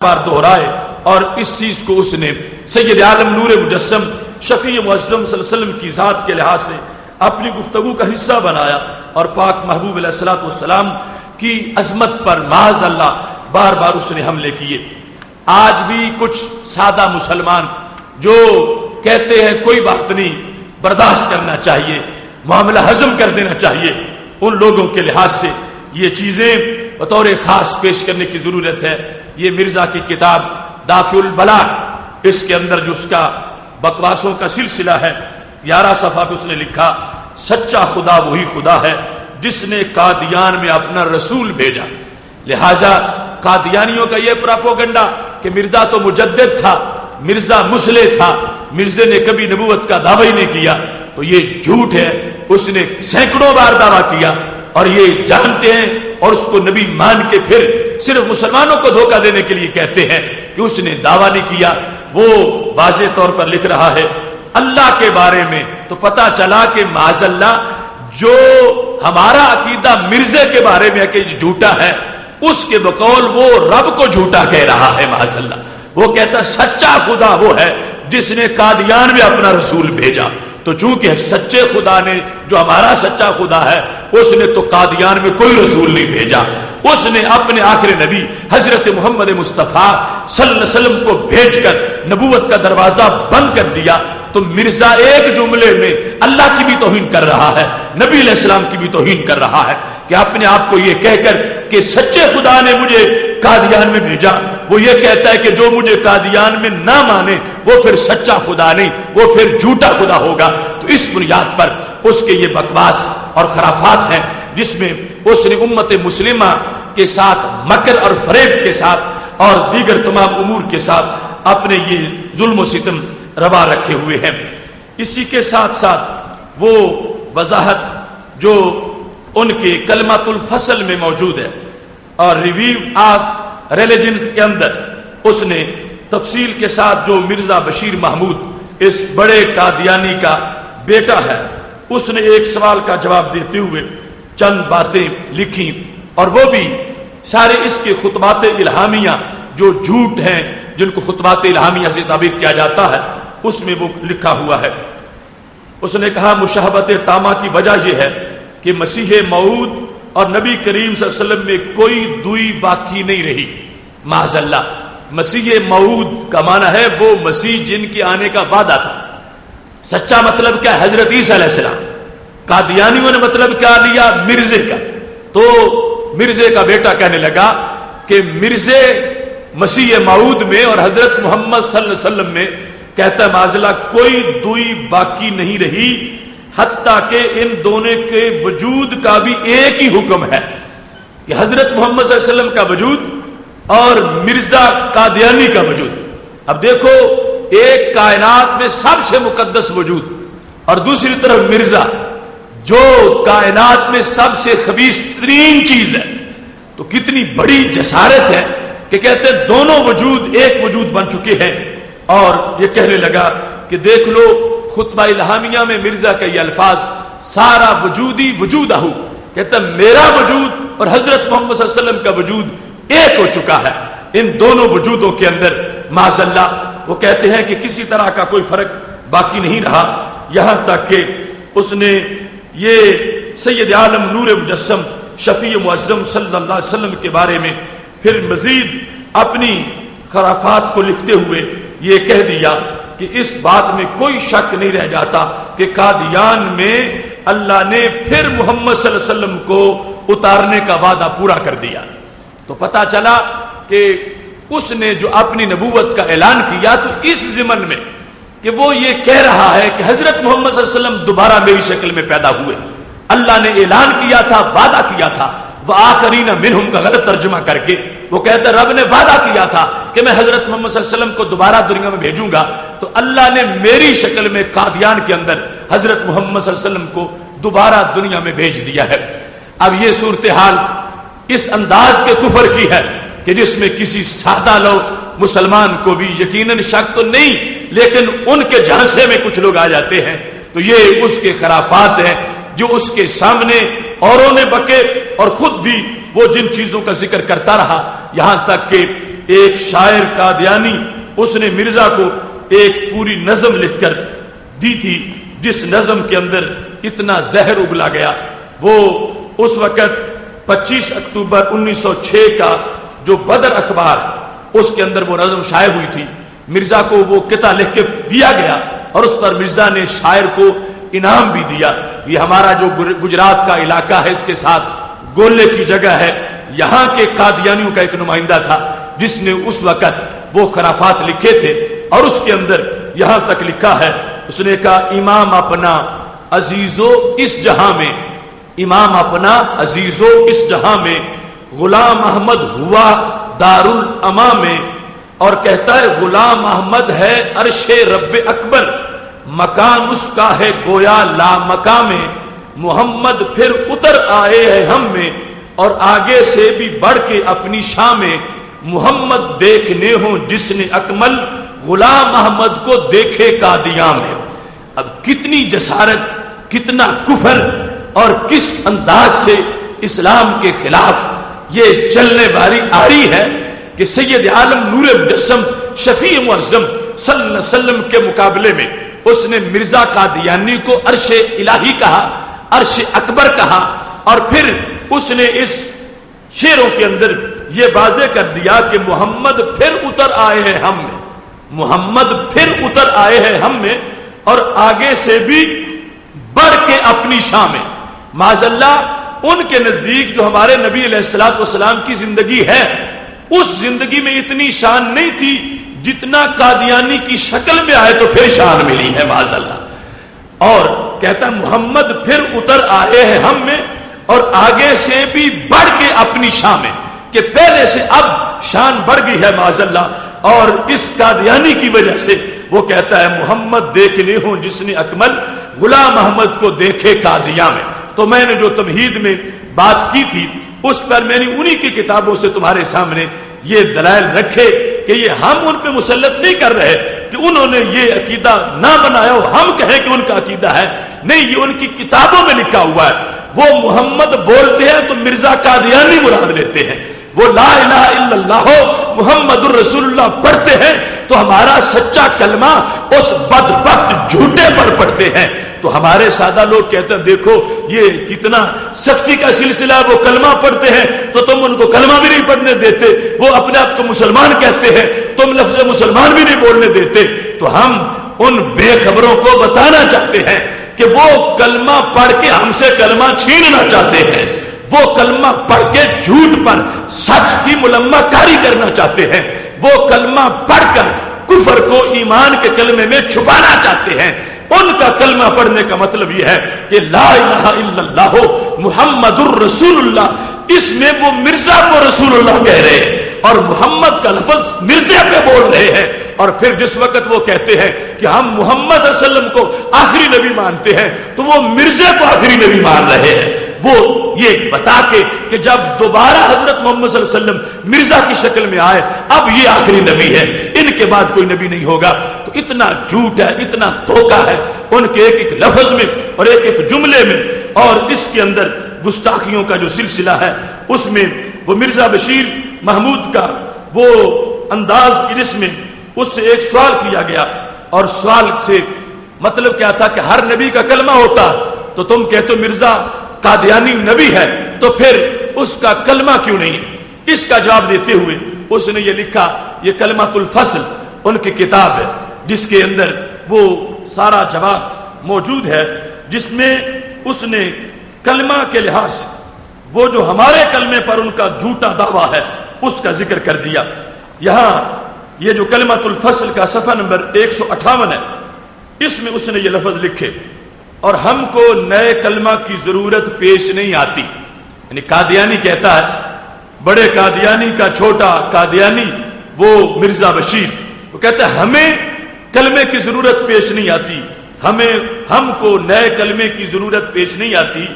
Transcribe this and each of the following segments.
بار دہرائے اور اس چیز کو اس نے سید عالم نور مجسم شفیع معظم صلی اللہ علیہ وسلم کی ذات کے لحاظ سے اپنی گفتگو کا حصہ بنایا اور پاک محبوب علیہ الصلوۃ والسلام کی عظمت پر معاذ اللہ بار بار اس نے حملے کیے۔ آج بھی کچھ سادہ مسلمان جو کہتے ہیں کوئی بات نہیں، برداشت کرنا چاہیے، معاملہ ہضم کر دینا چاہیے، ان لوگوں کے لحاظ سے یہ چیزیں بطور خاص پیش کرنے کی ضرورت ہے۔ یہ مرزا کی کتاب دافع البلاء، اس کے اندر جو اس کا بکواسوں کا سلسلہ ہے، 11 صفحہ پہ اس نے لکھا سچا خدا وہی خدا ہے جس نے قادیان میں اپنا رسول بھیجا۔ لہذا قادیانیوں کا یہ پراپوگنڈا کہ مرزا تو مجدد تھا، مرزا مسلح تھا، مرزا نے کبھی نبوت کا دعویٰ ہی نہیں کیا، تو یہ جھوٹ ہے۔ اس نے سینکڑوں بار دعویٰ کیا اور یہ جانتے ہیں اور اس کو نبی مان کے پھر صرف مسلمانوں کو دھوکہ دینے کے لیے کہتے ہیں کہ اس نے دعویٰ نہیں کیا۔ وہ واضح طور پر لکھ رہا ہے اللہ کے بارے میں، تو پتا چلا کہ معاذ اللہ جو ہمارا عقیدہ مرزا کے بارے میں کہ جھوٹا ہے، اس کے بقول وہ رب کو جھوٹا کہہ رہا ہے معاذ اللہ۔ وہ کہتا سچا خدا وہ ہے جس نے قادیان میں اپنا رسول بھیجا۔ تو چونکہ سچے خدا نے، جو ہمارا سچا خدا ہے، اس نے تو قادیان میں کوئی رسول نہیں بھیجا، اس نے اپنے آخر نبی حضرت محمد مصطفیٰ صلی اللہ علیہ وسلم کو بھیج کر نبوت کا دروازہ بند کر دیا۔ تو مرزا ایک جملے میں اللہ کی بھی توہین کر رہا ہے، نبی علیہ السلام کی بھی توہین کر رہا ہے کہ اپنے آپ کو یہ کہہ کر کہ سچے خدا نے مجھے قادیان میں بھیجا، وہ یہ کہتا ہے کہ جو مجھے قادیان میں نہ مانے وہ پھر سچا خدا نہیں، وہ پھر جھوٹا خدا ہوگا۔ تو اس بنیاد پر اس کے یہ بکواس اور خرافات ہیں جس میں اس نے امت مسلمہ کے ساتھ مکر اور فریب کے ساتھ اور دیگر تمام امور کے ساتھ اپنے یہ ظلم و ستم روا رکھے ہوئے ہیں۔ اسی کے ساتھ ساتھ وہ وضاحت جو ان کے کلمۃ الفصل میں موجود ہے اور ریویو آف ریلیجنز کے اندر اس نے تفصیل کے ساتھ جو مرزا بشیر محمود اس بڑے قادیانی کا بیٹا ہے، اس نے ایک سوال کا جواب دیتے ہوئے چند باتیں لکھی اور وہ بھی سارے اس کے خطبات الہامیہ جو جھوٹ ہیں، جن کو خطبات الہامیہ سے تعبیر کیا جاتا ہے، اس میں وہ لکھا ہوا ہے۔ اس نے کہا مشاہبت تامہ کی وجہ یہ ہے کہ مسیح موعود اور نبی کریم صلی اللہ علیہ وسلم میں کوئی دوئی باقی نہیں رہی۔ معاذ اللہ، مسیح موعود کا معنی ہے وہ مسیح جن کے آنے کا وعدہ تھا۔ سچا مطلب کیا ہے؟ حضرت عیسیٰ علیہ السلام۔ قادیانیوں نے مطلب کیا لیا؟ مرزے کا۔ تو مرزے کا بیٹا کہنے لگا کہ مرزے مسیح موعود میں اور حضرت محمد صلی اللہ علیہ وسلم میں کہتا ہے معاذ اللہ کوئی دوئی باقی نہیں رہی، حتیٰ کہ ان دونوں کے وجود کا بھی ایک ہی حکم ہے کہ حضرت محمد صلی اللہ علیہ وسلم کا وجود اور مرزا قادیانی کا وجود۔ اب دیکھو، ایک کائنات میں سب سے مقدس وجود اور دوسری طرف مرزا جو کائنات میں سب سے خبیث ترین چیز ہے، تو کتنی بڑی جسارت ہے کہ کہتے ہیں دونوں وجود ایک وجود بن چکے ہیں۔ اور یہ کہنے لگا کہ دیکھ لو خطبہ الہامیہ میں مرزا کے یہ الفاظ سارا وجودی وجودہ، کہتا ہے میرا وجود اور حضرت محمد صلی اللہ علیہ وسلم کا وجود ایک ہو چکا ہے۔ ان دونوں وجودوں کے اندر معاذ اللہ وہ کہتے ہیں کہ کسی طرح کا کوئی فرق باقی نہیں رہا، یہاں تک کہ اس نے یہ سید عالم نور مجسم شفیع معظم صلی اللہ علیہ وسلم کے بارے میں پھر مزید اپنی خرافات کو لکھتے ہوئے یہ کہہ دیا کہ اس بات میں کوئی شک نہیں رہ جاتا کہ قادیان میں اللہ نے پھر محمد صلی اللہ علیہ وسلم کو اتارنے کا وعدہ پورا کر دیا۔ تو پتا چلا کہ اس نے جو اپنی نبوت کا اعلان کیا تو اس ضمن میں کہ وہ یہ کہہ رہا ہے کہ حضرت محمد صلی اللہ علیہ وسلم دوبارہ میری شکل میں پیدا ہوئے۔ اللہ نے اعلان کیا تھا، وعدہ کیا تھا، وآخرین منہم کا غلط ترجمہ کر کے وہ کہتا رب نے وعدہ کیا تھا کہ میں حضرت محمد صلی اللہ علیہ وسلم کو دوبارہ دنیا میں بھیجوں گا، تو اللہ نے میری شکل میں قادیان کے اندر حضرت محمد صلی اللہ علیہ وسلم کو دوبارہ دنیا میں بھیج دیا ہے۔ اب یہ صورتحال اس انداز کے کفر کی ہے کہ جس میں کسی سادہ لوگ مسلمان کو بھی یقیناً شک تو نہیں، لیکن ان کے جھانسے میں کچھ لوگ آ جاتے ہیں۔ تو یہ اس کے خرافات ہیں جو اس کے سامنے اوروں نے بکے اور خود بھی وہ جن چیزوں کا ذکر کرتا رہا، یہاں تک کہ ایک شاعر قادیانی اس نے مرزا کو ایک پوری نظم لکھ کر دی تھی، جس نظم کے اندر اتنا زہر اگلا گیا۔ وہ اس وقت 25 اکتوبر 1906 کا جو بدر اخبار اس کے اندر وہ نظم شائع ہوئی تھی، مرزا کو وہ قطعہ لکھ کے دیا گیا اور اس پر مرزا نے شاعر کو انعام بھی دیا۔ یہ ہمارا جو گجرات کا علاقہ ہے اس کے ساتھ گولے کی جگہ ہے، یہاں کے قادیانیوں کا ایک نمائندہ تھا جس نے اس وقت وہ خرافات لکھے تھے، اور اس کے اندر یہاں تک لکھا ہے، اس نے کہا امام اپنا عزیزو اس جہاں میں، امام اپنا عزیزو اس جہاں میں، غلام احمد ہوا دارالاما میں، اور کہتا ہے غلام احمد ہے عرش رب اکبر، مکان اس کا ہے گویا لا مکان میں، محمد پھر اتر آئے ہیں ہم میں، اور آگے سے بھی بڑھ کے اپنی شاہ میں، محمد دیکھنے ہوں جس نے اکمل، غلام احمد کو دیکھے قادیاں میں۔ اب کتنی جسارت، کتنا کفر، اور کس انداز سے اسلام کے خلاف یہ چلنے والی آری ہے کہ سید عالم نور مجسم شفیع معظم صلی اللہ علیہ وسلم کے مقابلے میں اس نے مرزا قادیانی کو عرش الہی کہا، عرش اکبر کہا، اور پھر اس نے اس شعروں کے اندر یہ واضح کر دیا کہ محمد پھر اتر آئے ہیں ہم میں، محمد پھر اتر آئے ہیں ہم میں، اور آگے سے بھی بڑھ کے اپنی شاہ میں۔ معاذ اللہ ان کے نزدیک جو ہمارے نبی علیہ الصلوۃ والسلام کی زندگی ہے، اس زندگی میں اتنی شان نہیں تھی جتنا قادیانی کی شکل میں آئے تو پھر شان ملی ہے معاذ اللہ۔ اور کہتا محمد پھر اتر آئے ہیں ہم میں، اور آگے سے بھی بڑھ کے اپنی شان میں، کہ پہلے سے اب شان بڑھ گئی ہے معاذ اللہ۔ اور اس قادیانی کی وجہ سے وہ کہتا ہے محمد دیکھنے ہوں جس نے اکمل، غلام احمد کو دیکھے قادیاں میں۔ تو میں نے جو تمہید میں بات کی تھی اس پر میں نے انہی کی کتابوں سے تمہارے سامنے یہ دلائل رکھے کہ یہ ہم ان پہ مسلط نہیں کر رہے کہ انہوں نے یہ عقیدہ نہ بنایا ہو، ہم کہیں کہ ان کا عقیدہ ہے، نہیں، یہ ان کی کتابوں میں لکھا ہوا ہے۔ وہ محمد بولتے ہیں تو مرزا قادیانی مراد لیتے ہیں، وہ لا الہ الا اللہ محمد الرسول اللہ پڑھتے ہیں تو ہمارا سچا کلمہ اس بدبخت جھوٹے پر پڑھتے ہیں۔ تو ہمارے سادہ لوگ کہتے ہیں دیکھو یہ کتنا سختی کا سلسلہ، وہ کلمہ پڑھتے ہیں تو تم ان کو کلمہ بھی نہیں پڑھنے دیتے، وہ اپنے آپ کو مسلمان کہتے ہیں، تم لفظ مسلمان بھی نہیں بولنے دیتے۔ تو ہم ان بے خبروں کو بتانا چاہتے ہیں کہ وہ کلمہ پڑھ کے ہم سے کلمہ چھیننا چاہتے ہیں، وہ کلمہ پڑھ کے جھوٹ پر سچ کی ملمہ کاری کرنا چاہتے ہیں، وہ کلمہ پڑھ کر کفر کو ایمان کے کلمے میں چھپانا چاہتے ہیں۔ ان کا کلمہ پڑھنے کا مطلب یہ ہے کہ لا الہ الا اللہ محمد الرسول اللہ، اس میں وہ مرزا کو رسول اللہ کہہ رہے ہیں اور محمد کا لفظ مرزا پہ بول رہے ہیں۔ اور پھر جس وقت وہ کہتے ہیں کہ ہم محمد صلی اللہ علیہ وسلم کو آخری نبی مانتے ہیں تو وہ مرزا کو آخری نبی مان رہے ہیں، وہ یہ بتا کے کہ جب دوبارہ حضرت محمد صلی اللہ علیہ وسلم مرزا کی شکل میں آئے اب یہ آخری نبی ہے، ان کے بعد کوئی نبی نہیں ہوگا۔ تو اتنا جھوٹ ہے، اتنا دھوکہ ہے ان کے ایک ایک لفظ میں اور ایک ایک جملے میں، اور اس کے اندر گستاخیوں کا جو سلسلہ ہے اس میں وہ مرزا بشیر محمود کا وہ انداز جس میں اس سے ایک سوال کیا گیا، اور سوال سے مطلب کیا تھا کہ ہر نبی کا کلمہ ہوتا، تو تم کہتے ہو مرزا قادیانی نبی ہے تو پھر اس کا کلمہ کیوں نہیں ہے؟ اس کا جواب دیتے ہوئے اس نے یہ لکھا، یہ کلمۃ الفصل ان کی کتاب ہے جس کے اندر وہ سارا جواب موجود ہے، جس میں اس نے کلمہ کے لحاظ سے وہ جو ہمارے کلمے پر ان کا جھوٹا دعویٰ ہے اس کا ذکر کر دیا۔ یہاں یہ جو کلمۃ الفصل کا صفحہ نمبر 158 ہے، اس میں اس نے یہ لفظ لکھے، اور ہم کو نئے کلمہ کی ضرورت پیش نہیں آتی۔ یعنی قادیانی کہتا ہے، بڑے قادیانی کا چھوٹا قادیانی وہ مرزا بشیر، وہ کہتا ہے ہمیں کلمے کی ضرورت پیش نہیں آتی، ہم کو نئے کلمے کی ضرورت پیش نہیں آتی،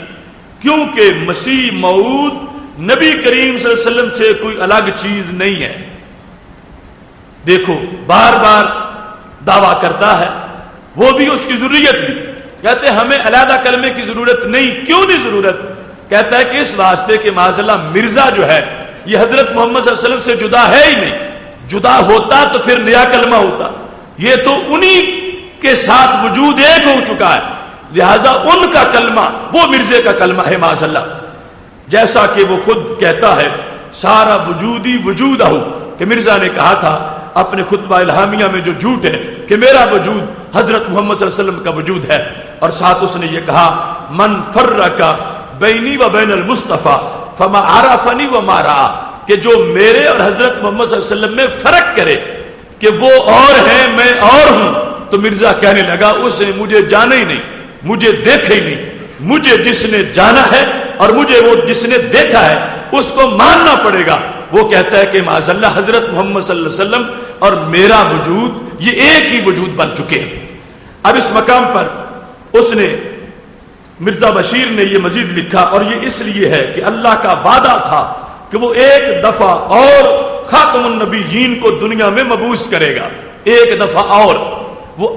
کیونکہ مسیح موعود نبی کریم صلی اللہ علیہ وسلم سے کوئی الگ چیز نہیں ہے۔ دیکھو بار بار دعویٰ کرتا ہے، وہ بھی اس کی ضروریت بھی، کہتے ہیں ہمیں علیحدہ کلمے کی ضرورت نہیں۔ کیوں نہیں ضرورت؟ کہتا ہے کہ اس واسطے کہ معاذ اللہ مرزا جو ہے یہ حضرت محمد صلی اللہ علیہ وسلم سے جدا ہے ہی نہیں، جدا ہوتا تو پھر نیا کلمہ ہوتا، یہ تو انہی کے ساتھ وجود ایک ہو چکا ہے، لہذا ان کا کلمہ وہ مرزے کا کلمہ ہے معاذ اللہ. جیسا کہ وہ خود کہتا ہے سارا وجودی وجودہ، کہ مرزا نے کہا تھا اپنے خطبہ الہامیہ میں جو جھوٹ ہے کہ میرا وجود حضرت محمد صلی اللہ علیہ وسلم کا وجود ہے، اور ساتھ اس نے یہ کہا من فرق بینی و بین المصطفیٰ فما عرفنی وما رآ، کہ جو میرے اور حضرت محمد صلی اللہ علیہ وسلم میں فرق کرے کہ وہ اور ہیں میں اور ہوں، تو مرزا کہنے لگا اسے مجھے جانا ہی نہیں، مجھے دیکھا ہی نہیں، مجھے جس نے جانا ہے اور مجھے وہ جس نے دیکھا ہے اس کو ماننا پڑے گا. وہ کہتا ہے کہ معاذ اللہ حضرت محمد صلی اللہ علیہ وسلم اور میرا وجود یہ ایک ہی وجود بن چکے ہیں. اب اس مقام پر اس نے مرزا بشیر نے یہ مزید لکھا، اور یہ اس لیے ہے کہ اللہ کا وعدہ تھا کہ وہ ایک دفعہ اور خاتم النبیین کو دنیا میں مبعوث کرے گا، ایک دفعہ اور. وہ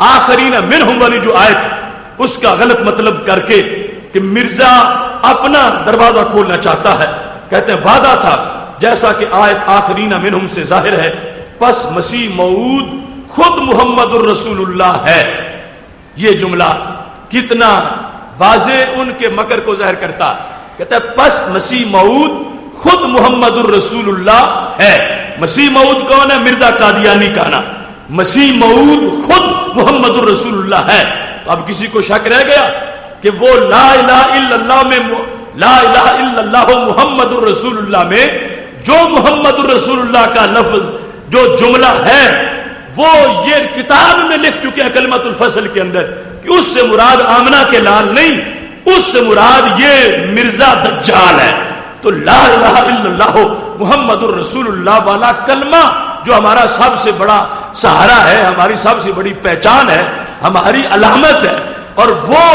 آخرین منہم والی جو آیت اس کا غلط مطلب کر کے کہ مرزا اپنا دروازہ کھولنا چاہتا ہے، کہتے ہیں وعدہ تھا جیسا کہ آیت آخرین منہم سے ظاہر ہے، پس مسیح موعود خود محمد الرسول اللہ ہے. یہ جملہ کتنا واضح ان کے مکر کو ظاہر کرتا، کہتا ہے پس مسیح موعود خود محمد الرسول اللہ ہے. مسیح موعود کون ہے؟ مرزا قادیانی کا نا. مسیح موعود خود محمد الرسول اللہ ہے. تو اب کسی کو شک رہ گیا کہ وہ لا الہ الا اللہ میں لا الہ الا اللہ محمد الرسول اللہ میں جو محمد الرسول اللہ کا لفظ جو جملہ ہے وہ یہ کتاب میں لکھ چکے ہیں کلمۃ الفصل کے اندر کہ اس سے مراد آمنہ کے لال نہیں، اس سے مراد یہ مرزا دجال ہے. تو لا الہ الا اللہ محمد الرسول اللہ والا کلمہ جو ہمارا سب سے بڑا سہارا ہے، ہماری سب سے بڑی پہچان ہے، ہماری علامت ہے، اور وہ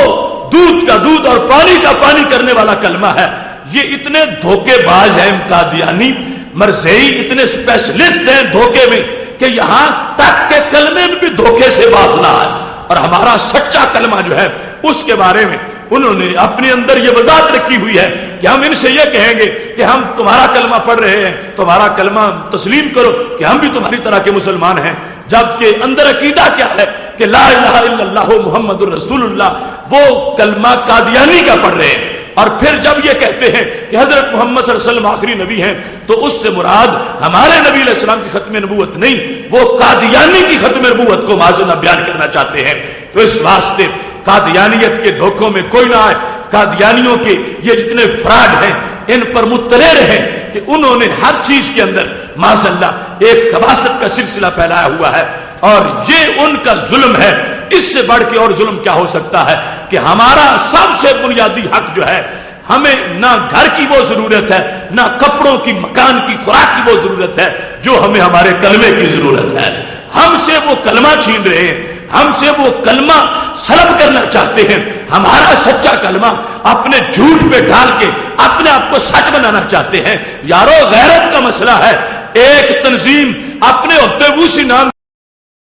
دودھ کا دودھ اور پانی کا پانی کرنے والا کلمہ ہے. یہ اتنے دھوکے باز ہیں قادیانی مرزئی، اتنے اسپیشلسٹ ہیں دھوکے میں کہ یہاں تک کہ کلمے میں بھی دھوکے سے باز نہ آئے. اور ہمارا سچا کلمہ جو ہے اس کے بارے میں انہوں نے اپنے اندر یہ وضاحت رکھی ہوئی ہے کہ ہم ان سے یہ کہیں گے کہ ہم تمہارا کلمہ پڑھ رہے ہیں، تمہارا کلمہ تسلیم کرو کہ ہم بھی تمہاری طرح کے مسلمان ہیں، جبکہ اندر عقیدہ کیا ہے کہ لا الہ الا اللہ محمد الرسول اللہ وہ کلمہ قادیانی کا پڑھ رہے ہیں. اور پھر جب یہ کہتے ہیں کہ حضرت محمد صلی اللہ علیہ وسلم آخری نبی ہیں تو اس سے مراد ہمارے نبی علیہ السلام کی ختم نبوت نہیں، وہ قادیانی کی ختم نبوت کو معذ اللہ بیان کرنا چاہتے ہیں. تو اس واسطے قادیانیت کے دھوکوں میں کوئی نہ آئے. قادیانیوں کے یہ جتنے فراڈ ہیں ان پر مطلع رہیں کہ انہوں نے ہر چیز کے اندر معاذ اللہ ایک خباثت کا سلسلہ پھیلایا ہوا ہے، اور یہ ان کا ظلم ہے. اس سے بڑھ کے اور ظلم کیا ہو سکتا ہے کہ ہمارا سب سے بنیادی حق جو ہے، ہمیں نہ گھر کی وہ ضرورت ہے، نہ کپڑوں کی مکان کی خوراک کی وہ ضرورت ہے جو ہمیں ہمارے کلمے کی ضرورت ہے. ہم سے وہ کلمہ چھین رہے ہیں، ہم سے وہ کلمہ سلب کرنا چاہتے ہیں. ہمارا سچا کلمہ اپنے جھوٹ پہ ڈال کے اپنے آپ کو سچ بنانا چاہتے ہیں. یارو غیرت کا مسئلہ ہے. ایک تنظیم اپنے ہوتے اسی نام